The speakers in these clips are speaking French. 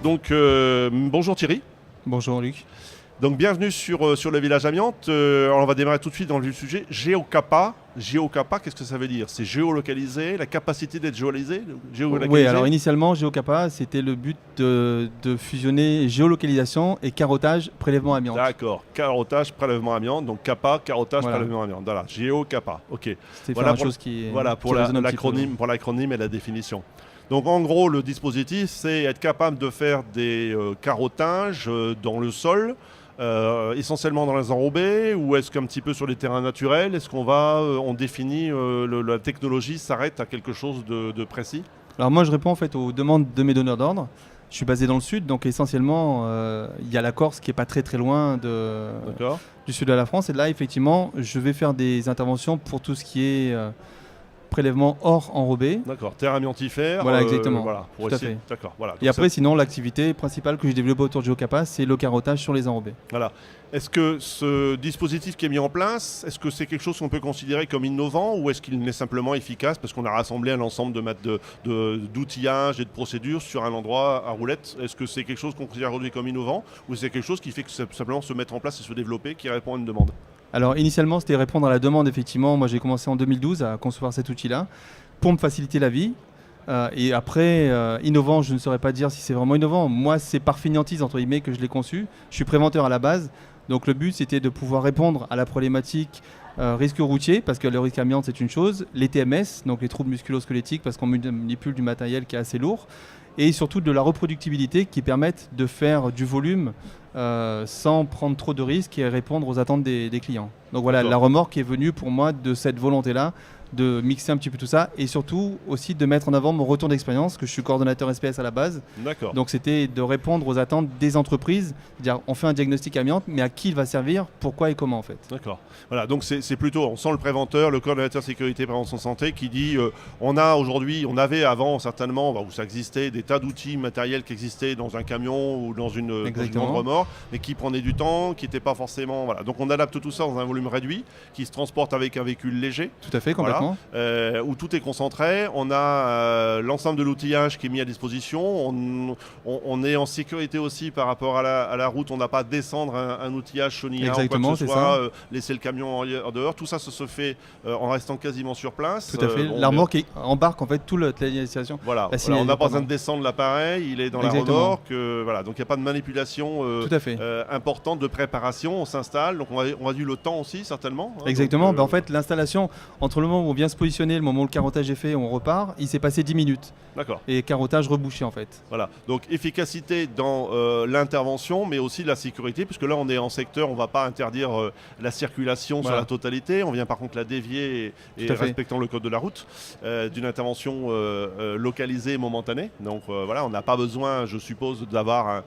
Donc, bonjour Thierry. Bonjour Luc. Donc, bienvenue sur le village amiante. Alors, on va démarrer tout de suite dans le vif du sujet. GeoCapa. GeoCapa, qu'est-ce que ça veut dire? C'est géolocalisé, la capacité d'être géolocalisé. Oui, alors initialement, GeoCapa, c'était le but de fusionner géolocalisation et carottage, prélèvement amiante. D'accord, carottage, prélèvement amiante. Donc, CAPA, carottage, Voilà. prélèvement amiante. Voilà, GeoCapa. Ok. C'était Voilà une pour, chose qui voilà, qui résonne un petit peu. pour l'acronyme et la définition. Donc, en gros, le dispositif, c'est être capable de faire des carottages dans le sol. Essentiellement dans les enrobés, ou est-ce qu'un petit peu sur les terrains naturels? Est-ce qu'on on définit, la technologie s'arrête à quelque chose de précis? Alors moi, je réponds en fait aux demandes de mes donneurs d'ordre. Je suis basé dans le sud, donc essentiellement, il y a la Corse qui est pas très loin D'accord. du sud de la France. Et là, effectivement, je vais faire des interventions pour tout ce qui est prélèvement hors enrobé. D'accord, terre amiantifère. Voilà, exactement. Voilà, pour Tout à essayer. fait. D'accord, voilà. Et après, sinon, l'activité principale que j'ai développée autour de GeoCapa, c'est le carottage sur les enrobés. Voilà. Est-ce que ce dispositif qui est mis en place, est-ce que c'est quelque chose qu'on peut considérer comme innovant, ou est-ce qu'il est simplement efficace parce qu'on a rassemblé un ensemble d'outillages et de procédures sur un endroit à roulettes? Est-ce que c'est quelque chose qu'on considère aujourd'hui comme innovant, ou c'est quelque chose qui fait que simplement se mettre en place et se développer, qui répond à une demande? Alors initialement, c'était répondre à la demande, effectivement. Moi, j'ai commencé en 2012 à concevoir cet outil-là pour me faciliter la vie. Et après, innovant, je ne saurais pas dire si c'est vraiment innovant. Moi, c'est par fainéantise, entre guillemets, que je l'ai conçu. Je suis préventeur à la base. Donc le but, c'était de pouvoir répondre à la problématique risque routier, parce que le risque amiante, c'est une chose. Les TMS, donc les troubles musculo-squelettiques, parce qu'on manipule du matériel qui est assez lourd. Et surtout de la reproductibilité qui permettent de faire du volume sans prendre trop de risques et répondre aux attentes des clients. Donc voilà, la remorque est venue pour moi de cette volonté-là, de mixer un petit peu tout ça, et surtout aussi de mettre en avant mon retour d'expérience, que je suis coordonnateur SPS à la base. D'accord. Donc c'était de répondre aux attentes des entreprises, c'est-à-dire on fait un diagnostic amiante, mais à qui il va servir, pourquoi et comment en fait. D'accord. Voilà, donc c'est plutôt, on sent le préventeur, le coordonnateur sécurité prévention santé qui dit on avait avant certainement, où ça existait, des tas d'outils matériels qui existaient dans un camion ou dans une grande remorque, mais qui prenaient du temps, qui n'étaient pas forcément... Voilà. Donc on adapte tout ça dans un volume réduit, qui se transporte avec un véhicule léger. Tout à fait, complètement. Voilà, où tout est concentré. On a l'ensemble de l'outillage qui est mis à disposition. On est en sécurité aussi par rapport à la route. On n'a pas à descendre un outillage chenillard ou quoi que ce soit, laisser le camion en dehors. Tout ça se fait en restant quasiment sur place. Tout à fait. La remorque embarque en fait toute l'initiation. Voilà, on n'a pas besoin de descendre l'appareil, il est dans la remorque. Voilà, donc il n'y a pas de manipulation importante de préparation. On s'installe, donc on réduit le temps aussi certainement. Exactement. En fait, l'installation, entre le moment où on vient se positionner, le moment où le carottage est fait, on repart, il s'est passé 10 minutes. D'accord. Et carottage rebouché en fait. Voilà, donc efficacité dans l'intervention, mais aussi la sécurité, puisque là on est en secteur, on ne va pas interdire la circulation sur la totalité, on vient par contre la dévier et respectant le code de la route, d'une intervention localisée et momentanée. Donc voilà, on n'a pas besoin, je suppose, d'avoir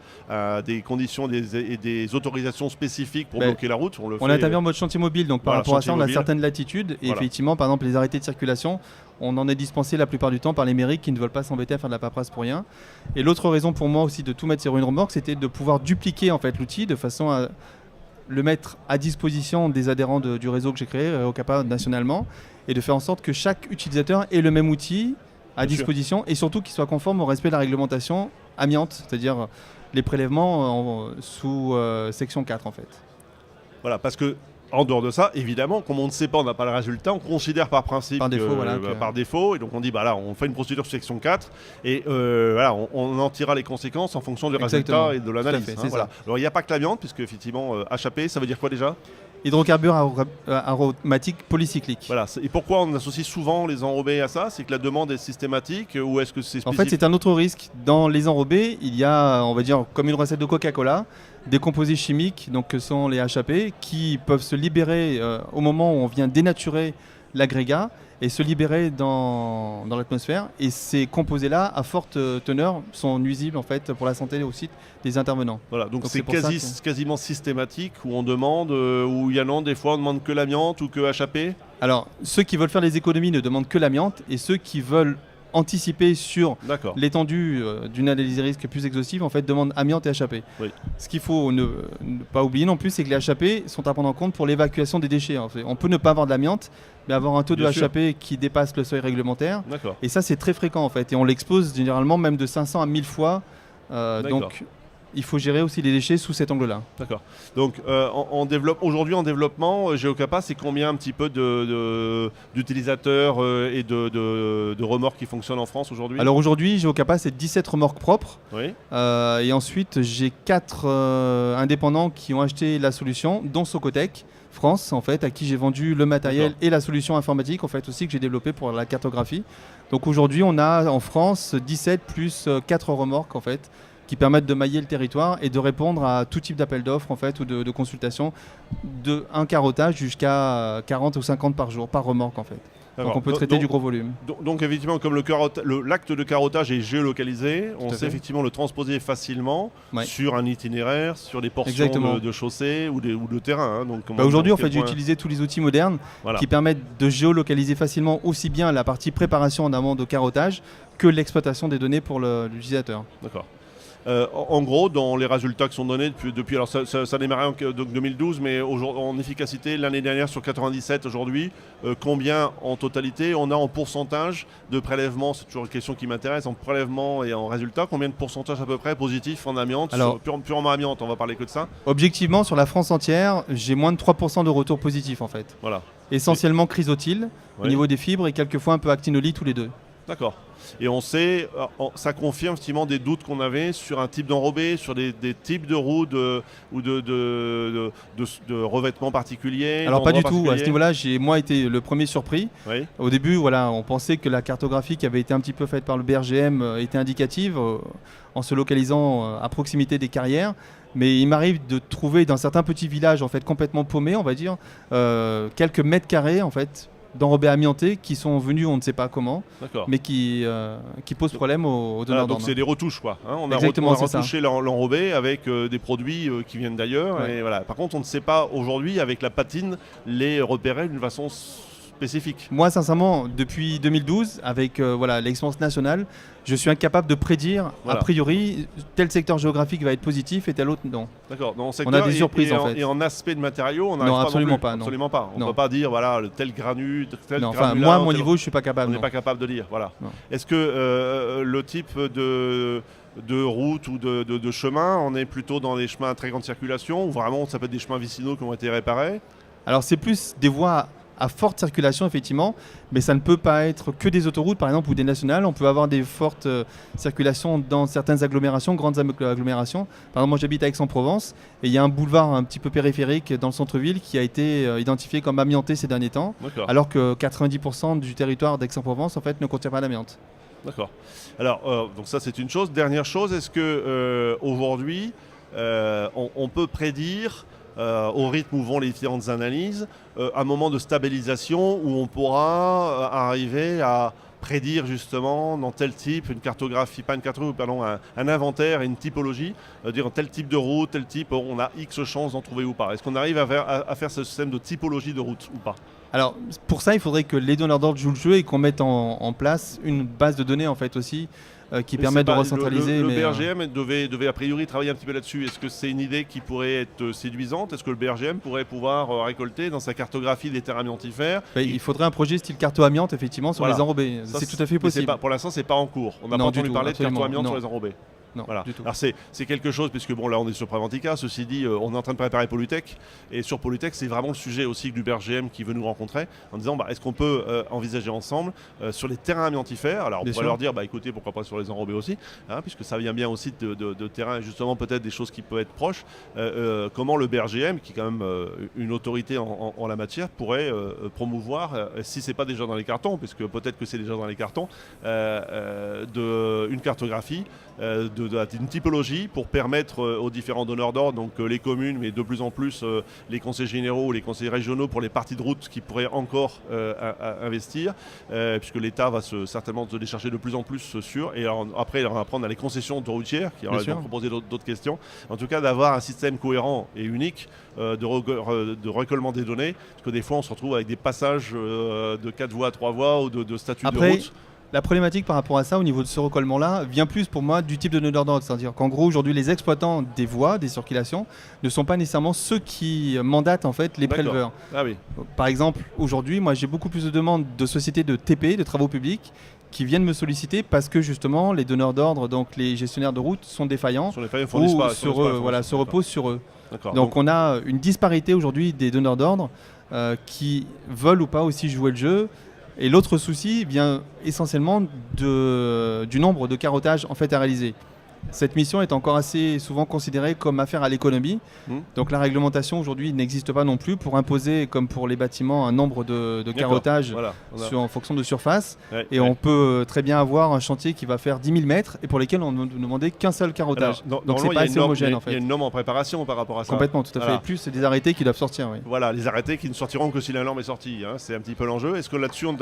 des conditions et des autorisations spécifiques pour bloquer la route. On intervient en mode chantier mobile, donc par rapport à ça, on a certaines latitudes. Et effectivement, par exemple, les arrêtés de circulation, on en est dispensé la plupart du temps par les mairies qui ne veulent pas s'embêter à faire de la paperasse pour rien. Et l'autre raison pour moi aussi de tout mettre sur une remorque, c'était de pouvoir dupliquer en fait l'outil de façon à le mettre à disposition des adhérents du réseau que j'ai créé, GeoCapa nationalement, et de faire en sorte que chaque utilisateur ait le même outil à disposition et surtout qu'il soit conforme au respect de la réglementation amiante, c'est-à-dire les prélèvements sous section 4 en fait. Voilà, parce que en dehors de ça, évidemment, comme on ne sait pas, on n'a pas le résultat, on considère par principe par défaut, et donc on dit là, on fait une procédure section 4 et on en tirera les conséquences en fonction du résultat et de l'analyse. Alors il n'y a pas que l'amiante, puisque effectivement HAP, ça veut dire quoi déjà? Hydrocarbures aromatiques polycycliques. Voilà. Et pourquoi on associe souvent les enrobés à ça? C'est que la demande est systématique, ou est-ce que c'est spécifique? En fait, c'est un autre risque. Dans les enrobés, il y a, on va dire, comme une recette de Coca-Cola, des composés chimiques, donc que sont les HAP, qui peuvent se libérer au moment où on vient dénaturer l'agrégat et se libérer dans l'atmosphère. Et ces composés-là, à forte teneur, sont nuisibles en fait pour la santé aussi des intervenants. Voilà, donc c'est quasiment systématique où on demande, où il y en a des fois on demande que l'amiante ou que HAP. Alors, ceux qui veulent faire des économies ne demandent que l'amiante, et ceux qui veulent anticiper sur l'étendue d'une analyse des risques plus exhaustive, en fait, demande amiante et HAP. Oui. Ce qu'il faut ne pas oublier non plus, c'est que les HAP sont à prendre en compte pour l'évacuation des déchets. En fait. On peut ne pas avoir de l'amiante, mais avoir un taux de HAP qui dépasse le seuil réglementaire. Et ça, c'est très fréquent, en fait. Et on l'expose généralement même de 500 à 1000 fois Donc il faut gérer aussi les déchets sous cet angle-là. D'accord. Donc aujourd'hui en développement, Geocapa, c'est combien un petit peu d'utilisateurs et de remorques qui fonctionnent en France aujourd'hui? Alors aujourd'hui, Geocapa, c'est 17 remorques propres. Oui. Et ensuite, j'ai 4 indépendants qui ont acheté la solution, dont Socotec France, en fait, à qui j'ai vendu le matériel et la solution informatique, en fait, aussi que j'ai développé pour la cartographie. Donc aujourd'hui, on a en France 17 plus 4 remorques, en fait, qui permettent de mailler le territoire et de répondre à tout type d'appel d'offres en fait, ou de consultation, de un carottage jusqu'à 40 ou 50 par jour, par remorque en fait. Donc on peut traiter du gros volume. Donc effectivement, comme l'acte de carottage est géolocalisé, on sait effectivement le transposer facilement sur un itinéraire, sur des portions de chaussée ou de terrain. Hein. Aujourd'hui, en fait, j'ai utilisé tous les outils modernes qui permettent de géolocaliser facilement aussi bien la partie préparation en amont de carottage que l'exploitation des données pour l'utilisateur. D'accord. En gros, dans les résultats qui sont donnés depuis alors ça a démarré en 2012, mais en efficacité, l'année dernière sur 97, aujourd'hui, combien en totalité on a en pourcentage de prélèvements? C'est toujours une question qui m'intéresse, en prélèvement et en résultat, combien de pourcentage à peu près positif en amiante? Alors, purement amiante, on va parler que de ça. Objectivement, sur la France entière, j'ai moins de 3% de retour positif en fait. Voilà. Essentiellement chrysotile au niveau des fibres et quelquefois un peu actinolie tous les deux. D'accord. Et on sait, ça confirme effectivement des doutes qu'on avait sur un type d'enrobé, sur des types de roues ou de revêtements particuliers. Alors pas du tout, à ce niveau-là, j'ai moi été le premier surpris. Oui. Au début, voilà, on pensait que la cartographie qui avait été un petit peu faite par le BRGM était indicative en se localisant à proximité des carrières. Mais il m'arrive de trouver dans certains petits villages en fait complètement paumés, on va dire, quelques mètres carrés en fait d'enrobés amiantés qui sont venus on ne sait pas comment, mais qui posent problème aux donneurs d'ordre. Donc c'est des retouches quoi. Hein, on a retouché l'enrobé avec des produits qui viennent d'ailleurs. Ouais. Et voilà. Par contre on ne sait pas aujourd'hui avec la patine les repérer d'une façon spécifique. Moi sincèrement depuis 2012 avec l'expérience nationale, je suis incapable de prédire a priori tel secteur géographique va être positif et tel autre non. D'accord. On a des surprises en fait. Et en aspect de matériaux, on n'arrive pas absolument pas. Absolument pas. On ne peut pas dire voilà tel granu, tel non, enfin moi à mon niveau je suis pas capable. On n'est pas capable de dire voilà. Est-ce que le type de route ou de chemin, on est plutôt dans des chemins à très grande circulation ou vraiment ça peut être des chemins vicinaux qui ont été réparés? Alors c'est plus des voies à forte circulation effectivement, mais ça ne peut pas être que des autoroutes par exemple ou des nationales. On peut avoir des fortes circulations dans certaines agglomérations, grandes agglomérations. Par exemple moi j'habite à Aix-en-Provence et il y a un boulevard un petit peu périphérique dans le centre-ville qui a été identifié comme amianté ces derniers temps, alors que 90% du territoire d'Aix-en-Provence en fait ne contient pas d'amiante. D'accord. Alors donc ça c'est une chose. Dernière chose, est-ce que aujourd'hui on peut prédire au rythme où vont les différentes analyses, un moment de stabilisation où on pourra arriver à prédire justement dans tel type, une cartographie, pas une cartographie, pardon, un inventaire et une typologie, dire tel type de route, tel type, on a X chances d'en trouver ou pas. Est-ce qu'on arrive à faire ce système de typologie de route ou pas? Alors pour ça, il faudrait que les donneurs d'ordre jouent le jeu et qu'on mette en place une base de données en fait aussi qui permet de recentraliser. Le BRGM devait a priori travailler un petit peu là-dessus. Est-ce que c'est une idée qui pourrait être séduisante? Est-ce que le BRGM pourrait pouvoir récolter dans sa cartographie des terres amiantifères? Il faudrait un projet style carto-amiante effectivement sur les enrobés. C'est tout à fait possible. Pour l'instant, c'est pas en cours. On n'a pas entendu parler de carto-amiante sur les enrobés. Non, voilà. Du tout. Alors c'est quelque chose, puisque bon là on est sur Préventica, ceci dit on est en train de préparer Polytech, et sur Polytech c'est vraiment le sujet aussi du BRGM qui veut nous rencontrer, en disant est-ce qu'on peut envisager ensemble sur les terrains amiantifères, alors on pourrait leur dire écoutez pourquoi pas sur les enrobés aussi, hein, puisque ça vient bien aussi de terrains justement peut-être des choses qui peuvent être proches, comment le BRGM qui est quand même une autorité en la matière pourrait promouvoir, si c'est pas déjà dans les cartons, puisque peut-être que c'est déjà dans les cartons, une cartographie, d'une typologie pour permettre aux différents donneurs d'ordre, donc les communes, mais de plus en plus les conseils généraux, les conseils régionaux pour les parties de route qui pourraient encore investir, puisque l'État va certainement se décharger de plus en plus sur, et alors, après il va prendre à les concessions autoroutières qui vont proposer d'autres questions. En tout cas d'avoir un système cohérent et unique de recollement des données, parce que des fois on se retrouve avec des passages de 4 voies à 3 voies ou de statuts de route. La problématique par rapport à ça, au niveau de ce recollement-là, vient plus pour moi du type de donneur d'ordre. C'est-à-dire qu'en gros, aujourd'hui, les exploitants des voies, des circulations, ne sont pas nécessairement ceux qui mandatent en fait les préleveurs. Ah oui. Par exemple, aujourd'hui, moi j'ai beaucoup plus de demandes de sociétés de TP, de travaux publics, qui viennent me solliciter parce que justement les donneurs d'ordre, donc les gestionnaires de route, sont défaillants se reposent sur eux. Donc on a une disparité aujourd'hui des donneurs d'ordre qui veulent ou pas aussi jouer le jeu. Et l'autre souci vient essentiellement du nombre de carottages en fait à réaliser. Cette mission est encore assez souvent considérée comme affaire à l'économie. Donc la réglementation aujourd'hui n'existe pas non plus pour imposer, comme pour les bâtiments, un nombre de carottages en fonction de surface. On peut très bien avoir un chantier qui va faire 10 000 mètres et pour lesquels on ne demandait qu'un seul carottage. Donc c'est pas assez homogène en fait. Il y a une norme en préparation par rapport à ça. Complètement, tout à fait. Et plus c'est des arrêtés qui doivent sortir. Oui. Voilà, les arrêtés qui ne sortiront que si la norme est sortie. C'est un petit peu l'enjeu. Est-ce que là-dessus on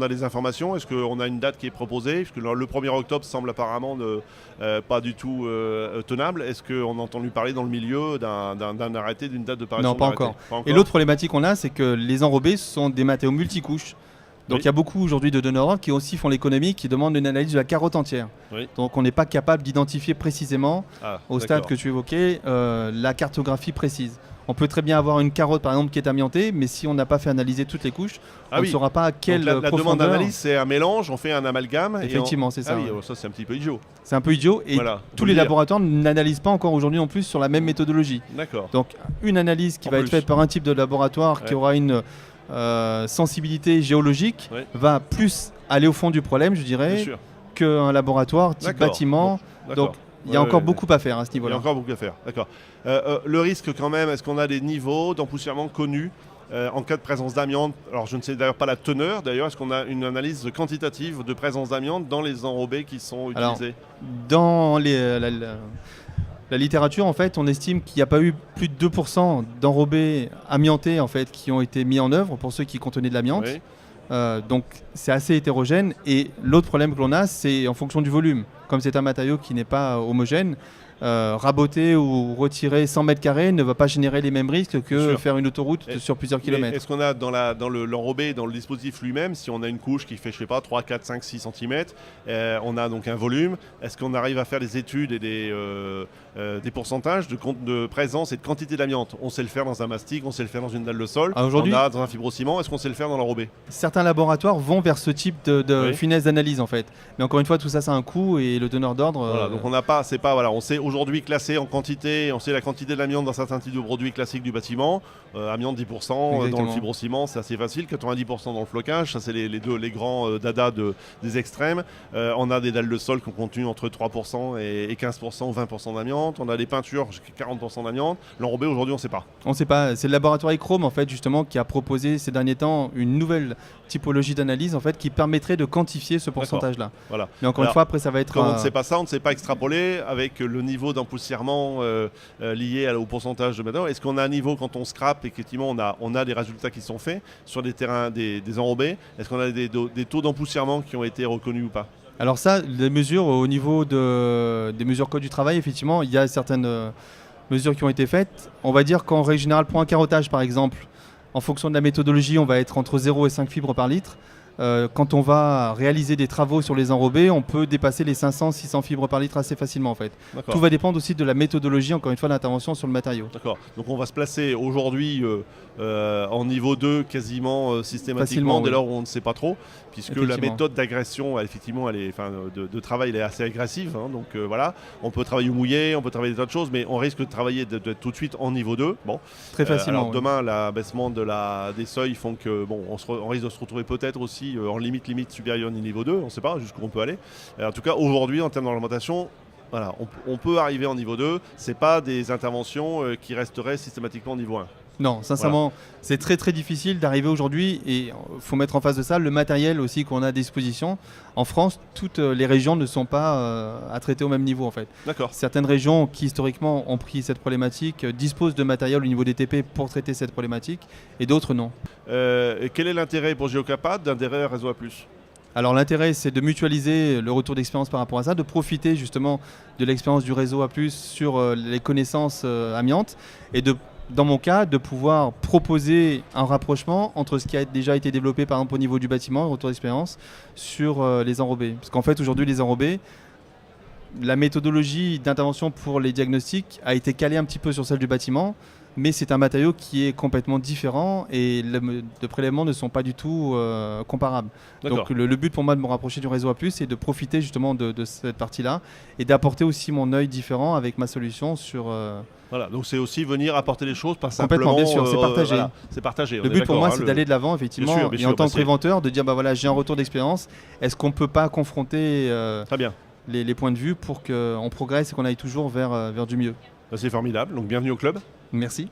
a des informations? Est-ce qu'on a une date qui est proposée? Parce que le 1er octobre semble apparemment pas du tout tenable. Est-ce qu'on a entendu parler dans le milieu d'un arrêté, d'une date de parution? Non, pas encore. Et l'autre problématique qu'on a, c'est que les enrobés sont des matériaux multicouches. Donc il y a beaucoup aujourd'hui de donneurs d'ordre qui aussi font l'économie, qui demandent une analyse de la carotte entière. Donc on n'est pas capable d'identifier précisément, au stade que tu évoquais, la cartographie précise. On peut très bien avoir une carotte par exemple qui est amiantée, mais si on n'a pas fait analyser toutes les couches, on ne saura pas à quelle profondeur. La demande d'analyse, c'est un mélange, on fait un amalgame. Effectivement, c'est ça. Ça c'est un petit peu idiot. C'est un peu idiot et tous les laboratoires n'analysent pas encore aujourd'hui non plus sur la même méthodologie. D'accord. Donc une analyse qui va être faite par un type de laboratoire qui aura une sensibilité géologique va plus aller au fond du problème, je dirais, qu'un laboratoire type bâtiment. Donc il y a encore beaucoup à faire à ce niveau-là. Il y a encore beaucoup à faire, d'accord. Le risque quand même, est-ce qu'on a des niveaux d'empoussièrement connus en cas de présence d'amiante? Alors je ne sais d'ailleurs pas la teneur, d'ailleurs, est-ce qu'on a une analyse quantitative de présence d'amiante dans les enrobés qui sont utilisés? Dans la littérature, en fait, on estime qu'il n'y a pas eu plus de 2% d'enrobés amiantés en fait, qui ont été mis en œuvre pour ceux qui contenaient de l'amiante. Donc c'est assez hétérogène et l'autre problème que l'on a, c'est en fonction du volume. Comme c'est un matériau qui n'est pas homogène, raboter ou retirer 100 mètres carrés ne va pas générer les mêmes risques que faire une autoroute sur plusieurs kilomètres. Est-ce qu'on a dans l'enrobé, dans le dispositif lui-même, si on a une couche qui fait, je sais pas, 3, 4, 5, 6 cm, on a donc un volume, est-ce qu'on arrive à faire des études et des pourcentages de présence et de quantité d'amiante? On sait le faire dans un mastic, on sait le faire dans une dalle de sol, on a dans un fibrociment, est-ce qu'on sait le faire dans l'enrobé? Certains laboratoires vont vers ce type de finesse d'analyse en fait. Mais encore une fois, tout ça, ça a un coût et le donneur d'ordre... donc on n'a pas, c'est pas, on sait aujourd'hui classer en quantité, on sait la quantité de l'amiante dans certains types de produits classiques du bâtiment, amiante 10%, dans le fibrociment c'est assez facile, 90% dans le flocage, ça c'est les grands dada des extrêmes. On a des dalles de sol qui ont contenu entre 3% et 15% ou 20% d'amiante, on a des peintures jusqu'à 40% d'amiante, l'enrobé aujourd'hui on ne sait pas. On ne sait pas, c'est le laboratoire Echrome en fait justement qui a proposé ces derniers temps une nouvelle typologie d'analyse en fait qui permettrait de quantifier ce pourcentage-là. Voilà. Mais encore une fois après ça va être... Comme on ne sait pas ça, on ne sait pas extrapoler avec le niveau d'empoussièrement lié au pourcentage de matériaux. Est-ce qu'on a un niveau quand on scrape, effectivement on a des résultats qui sont faits sur des terrains, des enrobés? Est-ce qu'on a des taux d'empoussièrement qui ont été reconnus ou pas? Alors ça, les mesures au niveau des mesures code du travail, effectivement, il y a certaines mesures qui ont été faites. On va dire qu'en règle générale, pour un carottage par exemple, en fonction de la méthodologie, on va être entre 0 et 5 fibres par litre. Quand on va réaliser des travaux sur les enrobés, on peut dépasser les 500-600 fibres par litre assez facilement en fait. Tout va dépendre aussi de la méthodologie, encore une fois, d'intervention sur le matériau. D'accord. Donc on va se placer aujourd'hui en niveau 2 quasiment systématiquement dès lors où on ne sait pas trop, puisque la méthode d'agression, effectivement, de travail, elle est assez agressive. Donc voilà, on peut travailler au mouillé, on peut travailler des tas de choses, mais on risque de travailler tout de suite en niveau 2. Bon. Très facilement. Alors demain, l'abaissement des seuils font que on risque de se retrouver peut-être aussi en limite supérieure du niveau 2, on ne sait pas jusqu'où on peut aller. En tout cas, aujourd'hui, en termes d'orientation, voilà, on peut arriver en niveau 2. Ce n'est pas des interventions qui resteraient systématiquement en niveau 1. Non, sincèrement, c'est très très difficile d'arriver aujourd'hui et il faut mettre en face de ça le matériel aussi qu'on a à disposition. En France, toutes les régions ne sont pas à traiter au même niveau en fait. D'accord. Certaines régions qui historiquement ont pris cette problématique disposent de matériel au niveau des TP pour traiter cette problématique et d'autres non. Quel est l'intérêt pour Geocapad d'adhérer à Réseau A+? Alors l'intérêt c'est de mutualiser le retour d'expérience par rapport à ça, de profiter justement de l'expérience du Réseau A+, sur les connaissances amiantes et dans mon cas, de pouvoir proposer un rapprochement entre ce qui a déjà été développé par exemple au niveau du bâtiment, retour d'expérience, sur les enrobés. Parce qu'en fait aujourd'hui les enrobés, la méthodologie d'intervention pour les diagnostics a été calée un petit peu sur celle du bâtiment. mais c'est un matériau qui est complètement différent et les prélèvements ne sont pas du tout comparables. Donc le but pour moi de me rapprocher du réseau A+, c'est de profiter justement de cette partie-là et d'apporter aussi mon œil différent avec ma solution sur... Voilà, donc c'est aussi venir apporter les choses, pas complètement, simplement... bien sûr, c'est partagé. Voilà, c'est partagé. Le but pour moi, c'est d'aller de l'avant, effectivement, bien sûr, en tant que préventeur, de dire, bah voilà, j'ai un retour d'expérience, est-ce qu'on ne peut pas confronter très bien. Les points de vue pour qu'on progresse et qu'on aille toujours vers du mieux. C'est formidable, donc bienvenue au club. Merci.